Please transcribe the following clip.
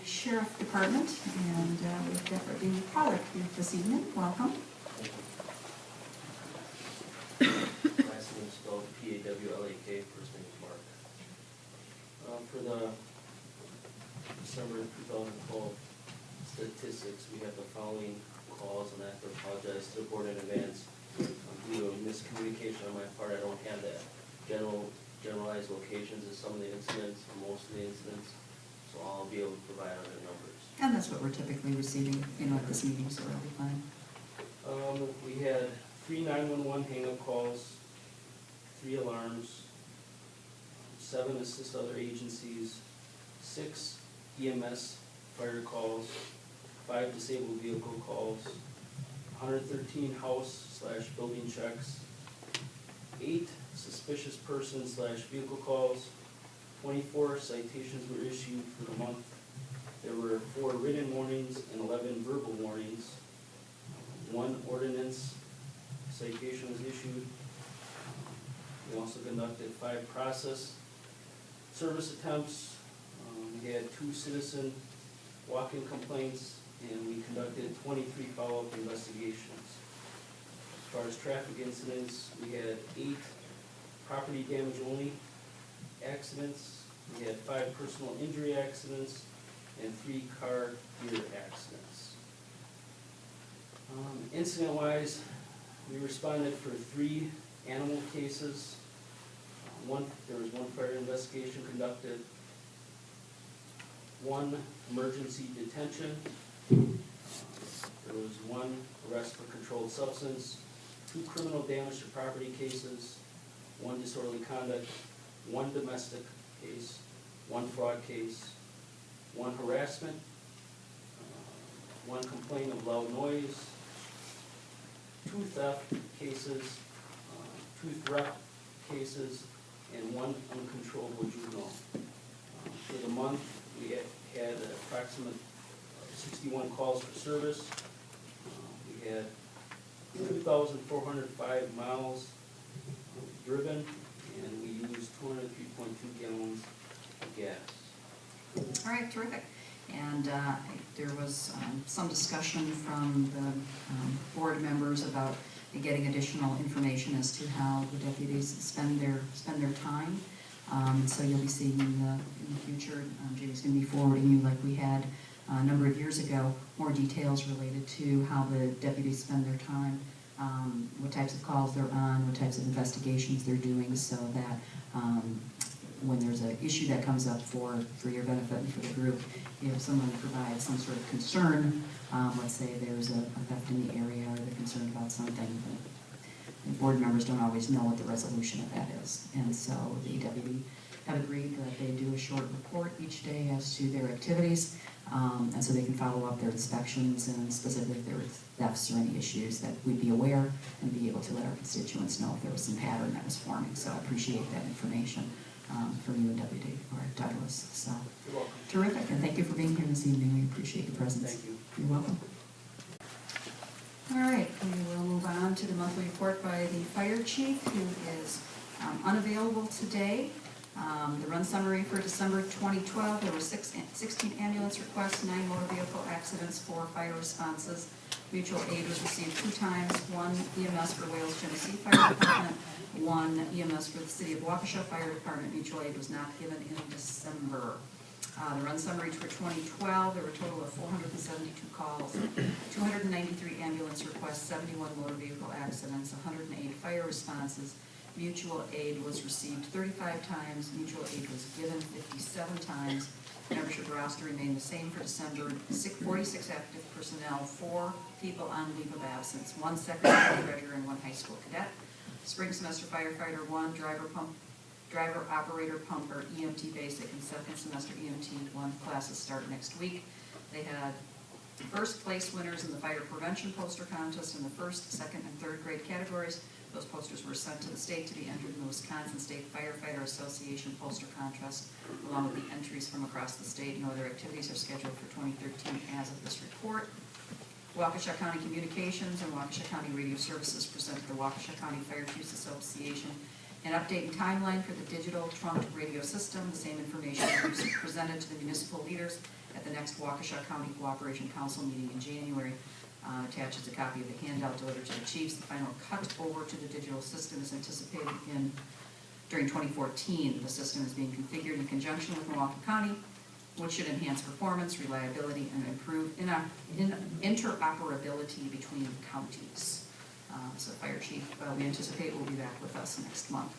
Sheriff Department, and we've Deputy Pollard here this evening. Welcome. Last name spelled P-A-W-L-A-K, first name is Mark. For the December 2012 statistics, we have the following calls, and I have to apologize to the board in advance. Due to miscommunication on my part, I don't have that generalized locations of some of the incidents, or most of the incidents, so I'll be able to provide other numbers. And that's what we're typically receiving, at this meeting, so that'll be fine. We had 3 911 hang-up calls, 3 alarms, 7 assist other agencies, 6 EMS fire calls, 5 disabled vehicle calls, 113 house/building checks, 8 suspicious person/vehicle calls, 24 citations were issued for the month. There were 4 written warnings and 11 verbal warnings. 1 ordinance citation was issued. We also conducted 5 process service attempts. We had 2 citizen walk-in complaints, and we conducted 23 follow-up investigations. As far as traffic incidents, we had 8 property damage only accidents. We had 5 personal injury accidents and 3 car gear accidents. Incident-wise, we responded for 3 animal cases. There was 1 fire investigation conducted, 1 emergency detention. There was 1 arrest for controlled substance, 2 criminal damage to property cases, 1 disorderly conduct, 1 domestic case, 1 fraud case, 1 harassment, 1 complaint of loud noise, 2 theft cases, 2 threat cases, and 1 uncontrollable juvenile. For the month, we had approximate 61 calls for service. We had 2,405 miles driven, and we used 203.2 gallons of gas. All right, terrific. And there was some discussion from the board members about getting additional information as to how the deputies spend their time. So you'll be seeing in the future, Jamie's going to be forwarding you, like we had a number of years ago, more details related to how the deputies spend their time, what types of calls they're on, what types of investigations they're doing, so that when there's an issue that comes up for your benefit and for the group, if someone provides some sort of concern, let's say there's a theft in the area, or they're concerned about something, the board members don't always know what the resolution of that is. And so the deputy have agreed that they do a short report each day as to their activities, and so they can follow up their inspections, and specifically if there were thefts or any issues, that we'd be aware and be able to let our constituents know if there was some pattern that was forming. So I appreciate that information from you and Deputy Douglas. So You're welcome. terrific, and thank you for being here this evening. We appreciate your presence. Thank you. You're welcome. All right, we will move on to the monthly report by the fire chief, who is unavailable today. The run summary for December 2012, there were 16 ambulance requests, 9 motor vehicle accidents, 4 fire responses. Mutual aid was received 2 times, 1 EMS for Wales Genesee Fire Department, 1 EMS for the City of Waukesha Fire Department. Mutual aid was not given in December. The run summaries for 2012, there were a total of 472 calls, 293 ambulance requests, 71 motor vehicle accidents, 108 fire responses. Mutual aid was received 35 times, mutual aid was given 57 times. Membership roster remained the same for December. 46 active personnel, 4 people on leave of absence, 1 secretary treasurer, and 1 high school cadet. Spring semester firefighter 1, driver, operator, pumper, EMT basic, and second semester EMT 1 classes start next week. They had first place winners in the fire prevention poster contest in the 1st, 2nd, and 3rd grade categories. Those posters were sent to the state to be entered in the Wisconsin State Firefighter Association poster contest, along with the entries from across the state. No other activities are scheduled for 2013 as of this report. Waukesha County Communications and Waukesha County Radio Services presented the Waukesha County Fire Chiefs Association an update and timeline for the digital trunked radio system. The same information was presented to the municipal leaders at the next Waukesha County Cooperation Council meeting in January. Attaches a copy of the handout delivered to the chiefs. The final cut over to the digital system is anticipated during 2014. The system is being configured in conjunction with Milwaukee County, which should enhance performance, reliability, and improve interoperability between counties. So Fire Chief, we anticipate will be back with us next month.